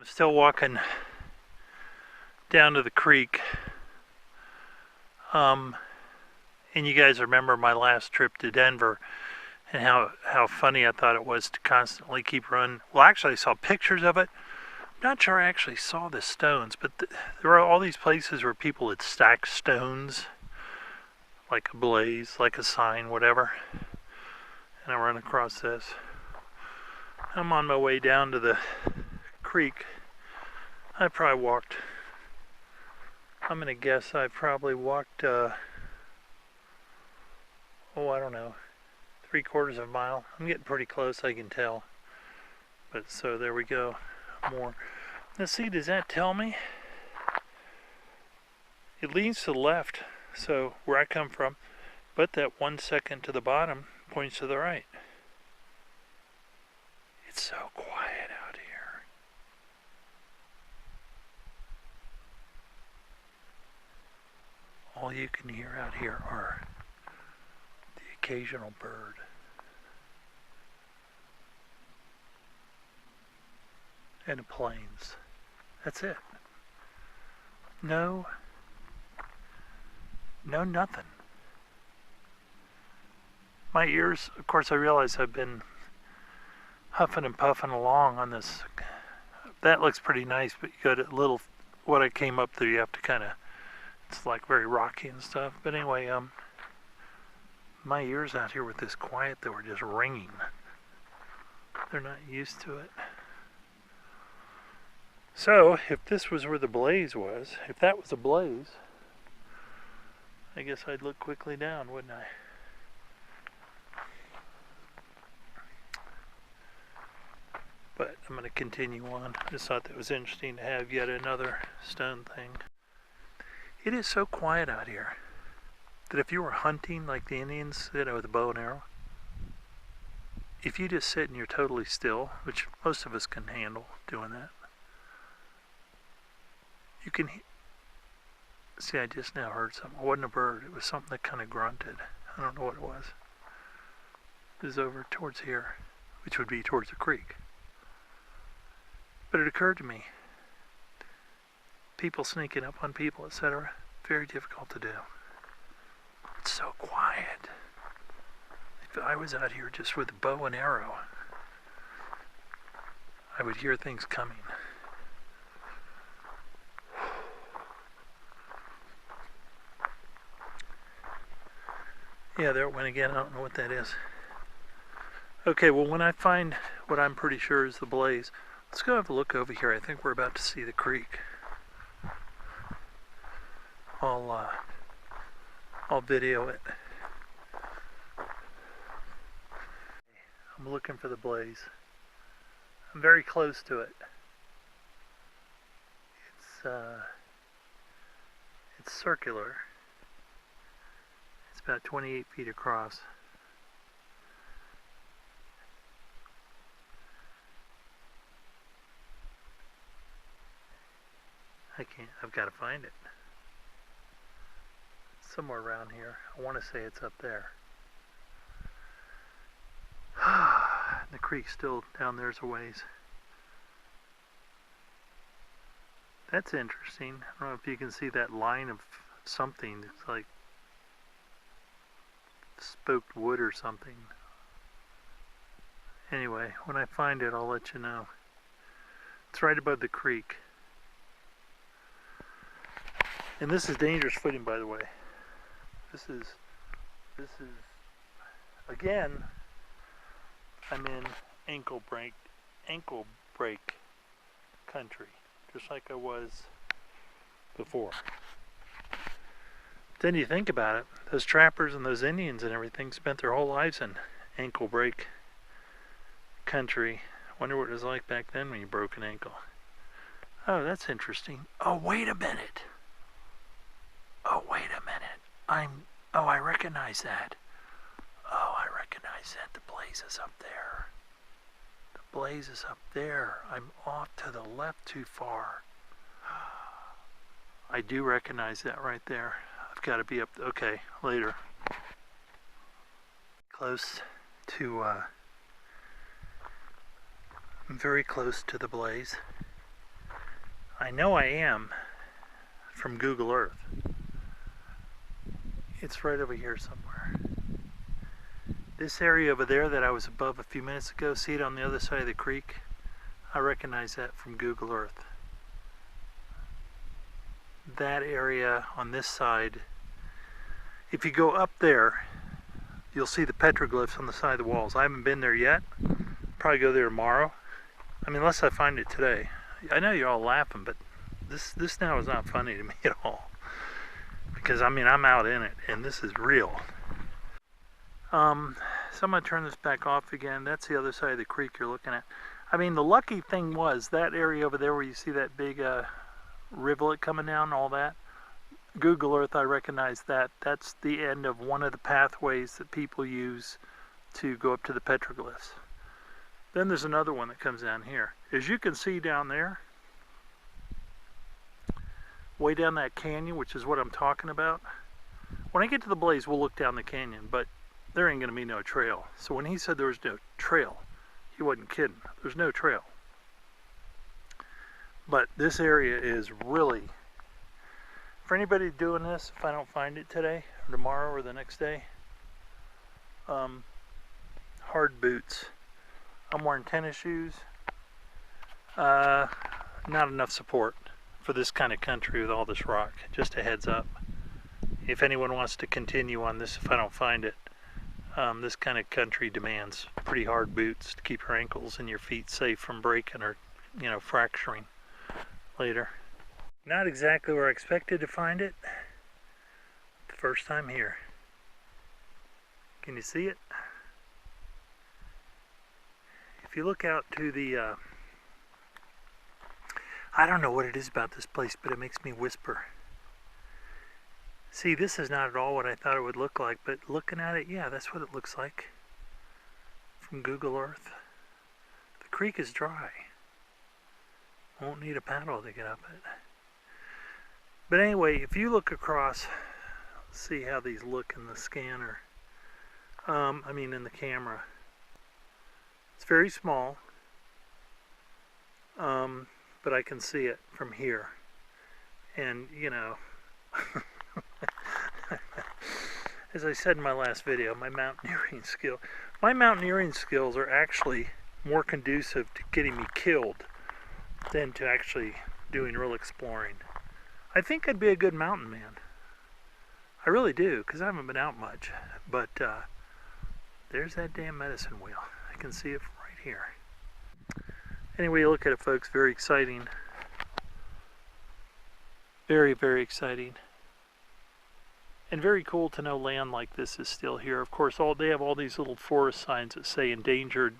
Still walking down to the creek. And you guys remember my last trip to Denver and how funny I thought it was to constantly keep running. Well, actually, I saw pictures of it. I'm not sure I actually saw the stones, but there were all these places where people had stacked stones, like a blaze, like a sign, whatever. And I run across this. I'm on my way down to the creek. I probably walked, I'm gonna guess I probably walked, I don't know, 3/4 of a mile. I'm getting pretty close, I can tell. But so there we go, more. Let's see, does that tell me? It leads to the left, so where I come from, but that 1 second to the bottom points to the right. It's so quiet out here. All you can hear out here are the occasional bird. And the planes. That's it. No nothing. My ears, of course, I realize I've been huffing and puffing along on this. That looks pretty nice, but you got a little, what I came up through, you have to kind of, it's like very rocky and stuff. But anyway, my ears out here with this quiet, they were just ringing. They're not used to it. So, if this was where the blaze was, if that was a blaze, I guess I'd look quickly down, wouldn't I? But I'm going to continue on. I just thought that was interesting to have yet another stone thing. It is so quiet out here that if you were hunting like the Indians, with a bow and arrow, if you just sit and you're totally still, which most of us can handle doing that, you can see. I just now heard something. It wasn't a bird. It was something that kind of grunted. I don't know what it was. It was over towards here, which would be towards the creek. But it occurred to me, people sneaking up on people, etc., very difficult to do. It's so quiet. If I was out here just with a bow and arrow, I would hear things coming. Yeah, there it went again. I don't know what that is. Okay, well, when I find what I'm pretty sure is the blaze, let's go have a look over here. I think we're about to see the creek. I'll video it. I'm looking for the blaze. I'm very close to it. It's circular. It's about 28 feet across. I've got to find it. Somewhere around here. I want to say it's up there. The creek's still down there's a ways. That's interesting. I don't know if you can see that line of something. It's like spoked wood or something. Anyway, when I find it, I'll let you know. It's right above the creek. And this is dangerous footing, by the way. This is again, I'm in ankle break country, just like I was before. Then you think about it, those trappers and those Indians and everything spent their whole lives in ankle break country. Wonder what it was like back then when you broke an ankle. Oh, that's interesting. Oh, wait a minute. I recognize that. Oh, I recognize that. The blaze is up there. The blaze is up there. I'm off to the left too far. I do recognize that right there. I've got to be up. Okay, later. Close to, I'm very close to the blaze. I know I am from Google Earth. It's right over here somewhere. This area over there that I was above a few minutes ago, see it on the other side of the creek? I recognize that from Google Earth. That area on this side, if you go up there, you'll see the petroglyphs on the side of the walls. I haven't been there yet. Probably go there tomorrow. I mean, unless I find it today. I know you're all laughing, but this now is not funny to me at all. Because, I mean, I'm out in it, and this is real. So I'm going to turn this back off again. That's the other side of the creek you're looking at. I mean, the lucky thing was that area over there where you see that big rivulet coming down, all that. Google Earth, I recognize that. That's the end of one of the pathways that people use to go up to the petroglyphs. Then there's another one that comes down here. As you can see down there, way down that canyon, which is what I'm talking about. When I get to the blaze, we'll look down the canyon, but there ain't going to be no trail. So when he said there was no trail, he wasn't kidding. There's no trail. But this area is really, for anybody doing this, if I don't find it today, or tomorrow, or the next day, hard boots. I'm wearing tennis shoes. Not enough support for this kind of country with all this rock. Just a heads up. If anyone wants to continue on this, if I don't find it, this kind of country demands pretty hard boots to keep your ankles and your feet safe from breaking or, you know, fracturing later. Not exactly where I expected to find it. The first time here. Can you see it? If you look out to the, I don't know what it is about this place, but it makes me whisper. See, this is not at all what I thought it would look like, but looking at it, yeah, that's what it looks like from Google Earth. The creek is dry. Won't need a paddle to get up it. But anyway, if you look across, let's see how these look in the scanner. In the camera. It's very small, but I can see it from here. And, you know, as I said in my last video, my mountaineering skills are actually more conducive to getting me killed than to actually doing real exploring. I think I'd be a good mountain man. I really do, because I haven't been out much. But there's that damn medicine wheel. I can see it from right here. Anyway, look at it, folks. Very exciting. Very, very exciting. And very cool to know land like this is still here. Of course, they have all these little forest signs that say endangered.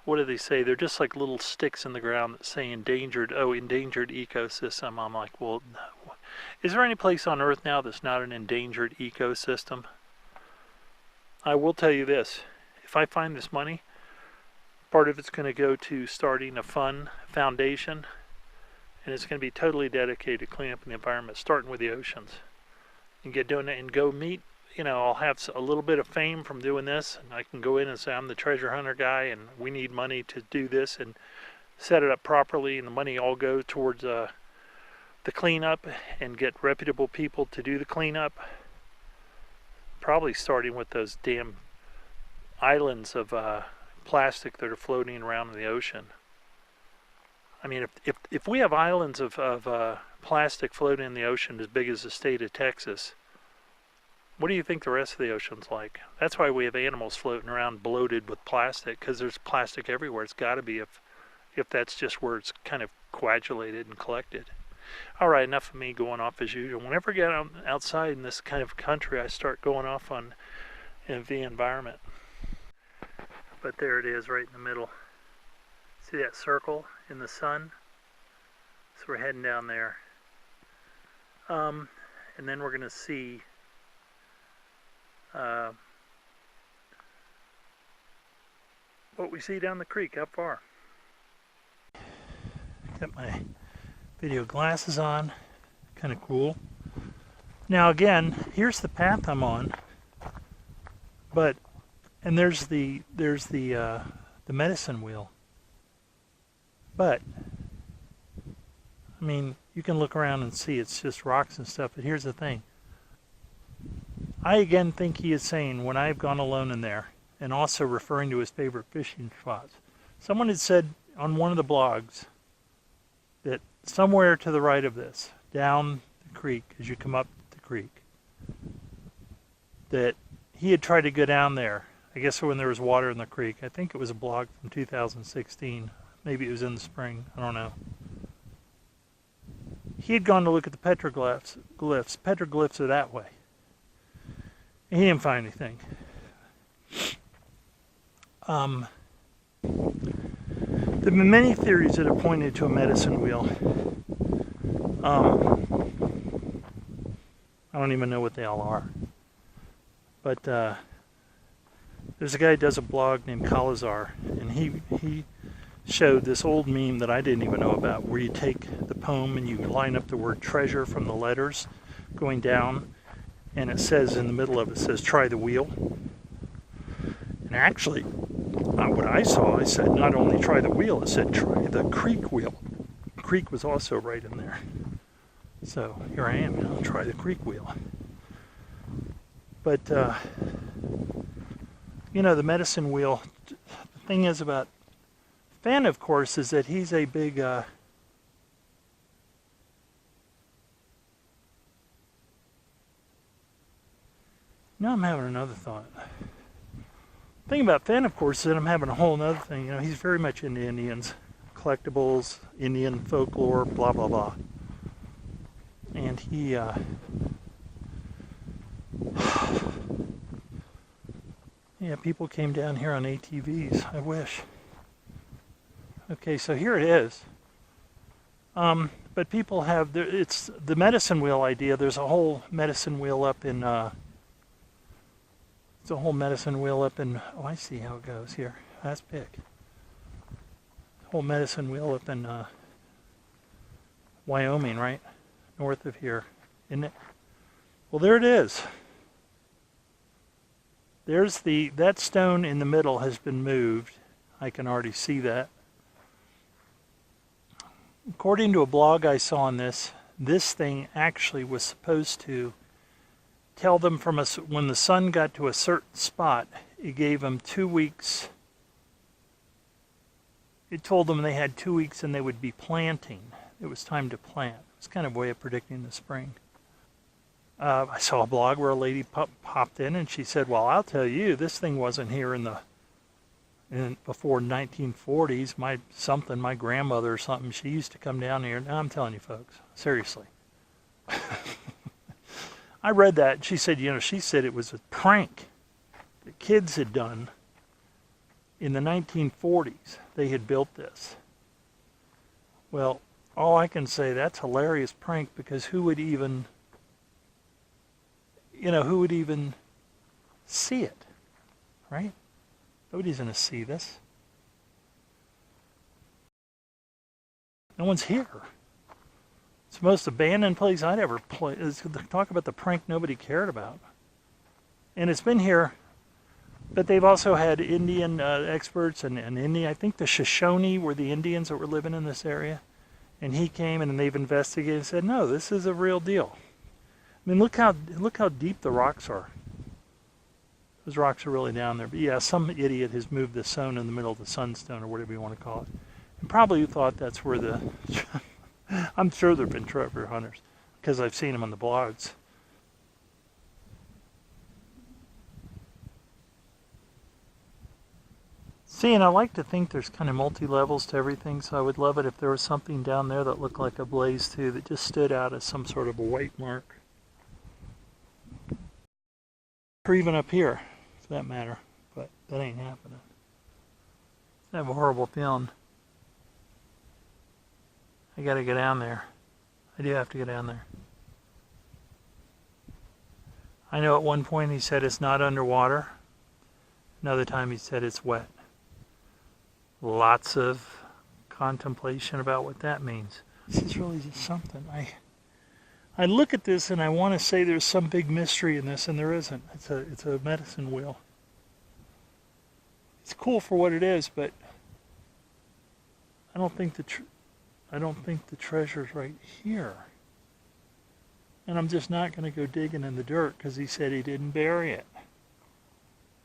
What do they say? They're just like little sticks in the ground that say endangered. Oh, endangered ecosystem. I'm like, well, is there any place on Earth now that's not an endangered ecosystem? I will tell you this. If I find this money, part of it's going to go to starting a fund foundation, and it's going to be totally dedicated to clean up the environment, starting with the oceans. And get doing it and go meet, you know, I'll have a little bit of fame from doing this, and I can go in and say I'm the treasure hunter guy and we need money to do this and set it up properly, and the money all go towards the cleanup and get reputable people to do the cleanup. Probably starting with those damn islands of plastic that are floating around in the ocean. I mean, if we have islands of plastic floating in the ocean as big as the state of Texas, what do you think the rest of the ocean's like? That's why we have animals floating around bloated with plastic, because there's plastic everywhere. It's got to be if that's just where it's kind of coagulated and collected. All right, enough of me going off as usual. Whenever I get outside in this kind of country, I start going off on the environment. But there it is, right in the middle. See that circle in the sun? So we're heading down there. And then we're going to see what we see down the creek. How far? Got my video glasses on. Kind of cool. Now again, here's the path I'm on. And there's the medicine wheel. But I mean, you can look around and see it's just rocks and stuff, but here's the thing. I again think he is saying, when I've gone alone in there, and also referring to his favorite fishing spots. Someone had said on one of the blogs that somewhere to the right of this, down the creek, as you come up the creek, that he had tried to go down there, I guess when there was water in the creek. I think it was a blog from 2016. Maybe it was in the spring. I don't know. He had gone to look at the petroglyphs. Petroglyphs are that way. And he didn't find anything. There have been many theories that have pointed to a medicine wheel. I don't even know what they all are. But there's a guy who does a blog named Kalazar, and he showed this old meme that I didn't even know about, where you take the poem and you line up the word treasure from the letters going down, and it says in the middle of it, says try the wheel. And actually, what I saw, I said not only try the wheel, it said try the creek wheel. Creek was also right in there. So here I am, try the creek wheel. But, the medicine wheel, the thing is about Fenn, of course, is that he's a big, now I'm having another thought. The thing about Fenn, of course, is that I'm having a whole other thing. He's very much into Indians, collectibles, Indian folklore, blah, blah, blah. And he, yeah, people came down here on ATVs. I wish. Okay, so here it is. But people have, it's the medicine wheel idea. There's a whole medicine wheel up in, oh, I see how it goes here. That's big. Whole medicine wheel up in Wyoming, right? North of here, isn't it? Well, there it is. There's that stone in the middle has been moved. I can already see that. According to a blog I saw on this thing actually was supposed to tell them when the sun got to a certain spot, it gave them 2 weeks. It told them they had 2 weeks and they would be planting. It was time to plant. It's kind of a way of predicting the spring. I saw a blog where a lady popped in and she said, well, I'll tell you, this thing wasn't here before 1940s. My grandmother or something, she used to come down here. Now I'm telling you folks, seriously. I read that and she said, she said it was a prank that kids had done in the 1940s. They had built this. Well, all I can say, that's a hilarious prank, because who would even see it, right? Nobody's going to see this. No one's here. It's the most abandoned place I'd ever play. Talk about the prank nobody cared about. And it's been here, but they've also had Indian experts and Indian. I think the Shoshone were the Indians that were living in this area. And he came and they've investigated and said, no, this is a real deal. I mean, look how deep the rocks are. Those rocks are really down there. But yeah, some idiot has moved the stone in the middle of the sunstone, or whatever you want to call it. And probably thought that's where I'm sure there have been treasure hunters, because I've seen them on the blogs. See, and I like to think there's kind of multi-levels to everything, so I would love it if there was something down there that looked like a blaze too, that just stood out as some sort of a white mark. Or even up here, for that matter, but that ain't happening. I have a horrible feeling. I gotta get down there. I do have to get down there. I know at one point he said it's not underwater. Another time he said it's wet. Lots of contemplation about what that means. This is really just something. I look at this and I want to say there's some big mystery in this, and there isn't. It's a medicine wheel. It's cool for what it is, but I don't think I don't think the treasure's right here. And I'm just not going to go digging in the dirt because he said he didn't bury it.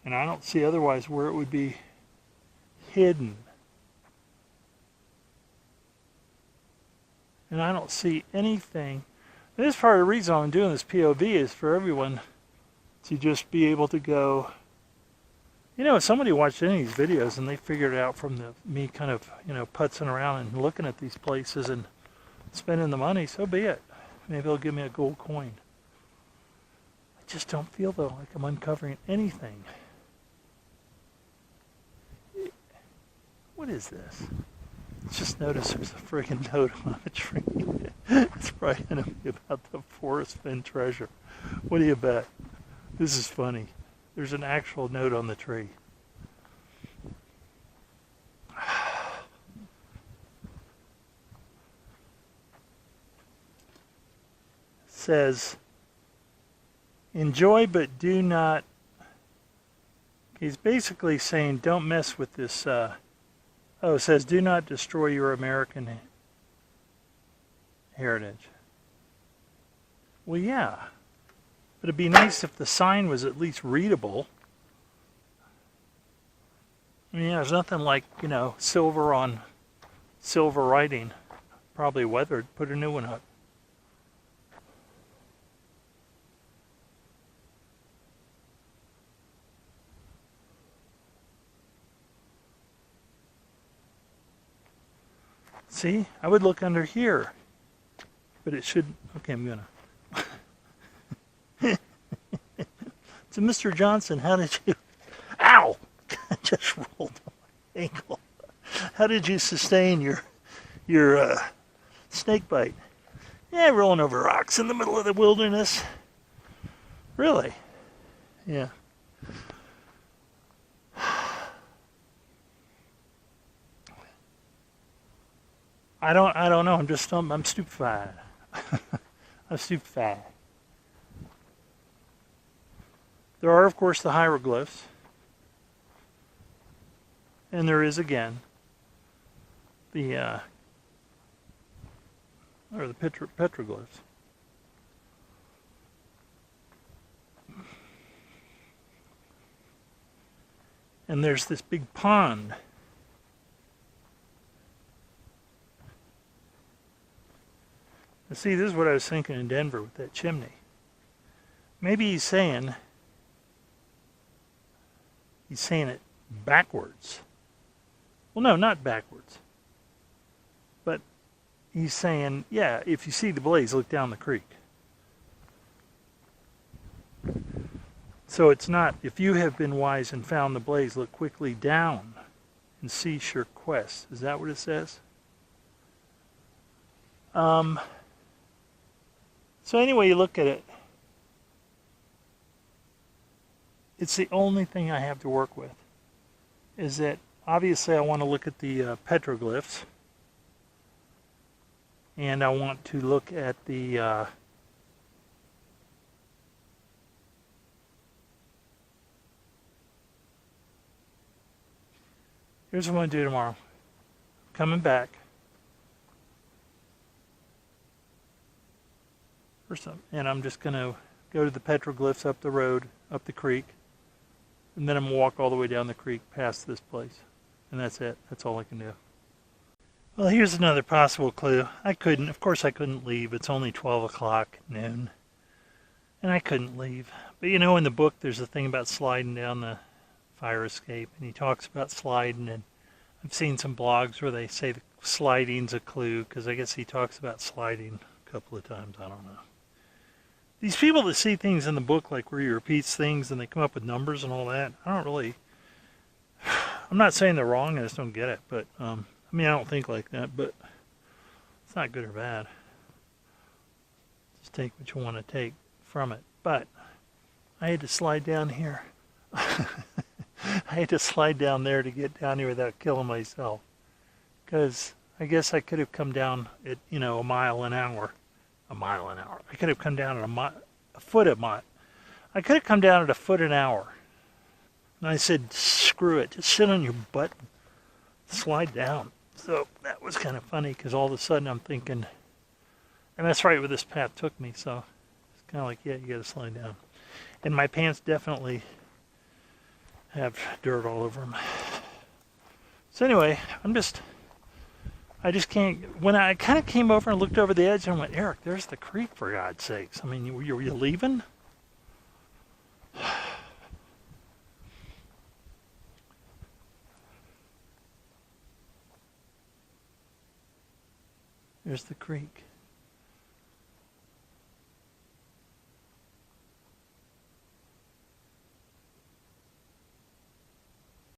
And I don't see otherwise where it would be hidden. And I don't see anything. And this is part of the reason I'm doing this POV is for everyone to just be able to go, you know, if somebody watched any of these videos and they figured it out from me kind of, you know, putzing around and looking at these places and spending the money, so be it. Maybe they'll give me a gold coin. I just don't feel, though, like I'm uncovering anything. What is this? Just notice there's a friggin' note on a tree. It's probably going to be about the Forrest Fenn treasure. What do you bet? This is funny. There's an actual note on the tree. Says, enjoy but do not. He's basically saying don't mess with this. It says do not destroy your American heritage. Well, yeah. But it'd be nice if the sign was at least readable. I mean, there's nothing like, you know, silver on silver writing. Probably weathered. Put a new one up. See, I would look under here, but it should. Okay, I'm gonna. So, Mr. Johnson, how did you? Ow! I just rolled my ankle. How did you sustain your snake bite? Yeah, rolling over rocks in the middle of the wilderness. Really? Yeah. I don't know. I'm stupefied. I'm stupefied. There are, of course, the hieroglyphs. And there is, again, the petroglyphs. And there's this big pond. Now see, this is what I was thinking in Denver with that chimney. Maybe he's saying it backwards. Well, no, not backwards. But he's saying, yeah, if you see the blaze, look down the creek. So it's not, if you have been wise and found the blaze, look quickly down and cease your quest. Is that what it says? So anyway, you look at it. It's the only thing I have to work with. Is that obviously I want to look at the petroglyphs. And I want to look at the here's what I'm going to do tomorrow. Coming back. And I'm just going to go to the petroglyphs up the road, up the creek. And then I'm going to walk all the way down the creek past this place. And that's it. That's all I can do. Well, here's another possible clue. Of course I couldn't leave. It's only 12 o'clock, noon. And I couldn't leave. But you know, in the book, there's a thing about sliding down the fire escape. And he talks about sliding. And I've seen some blogs where they say the sliding's a clue. Because I guess he talks about sliding a couple of times. I don't know. These people that see things in the book, like where he repeats things and they come up with numbers and all that, I'm not saying they're wrong, I just don't get it. But, I don't think like that, but it's not good or bad. Just take what you want to take from it. But I had to slide down here. I had to slide down there to get down here without killing myself. Because I guess I could have come down at, a mile an hour. A mile an hour. I could have come down at a foot a mile. I could have come down at a foot an hour. And I said, screw it. Just sit on your butt and slide down. So that was kind of funny because all of a sudden I'm thinking, and that's right where this path took me. So it's kind of like, yeah, you got to slow down. And my pants definitely have dirt all over them. So anyway, I just can't, when I kind of came over and looked over the edge and went, Eric, there's the creek, for God's sakes. I mean, were you leaving? There's the creek.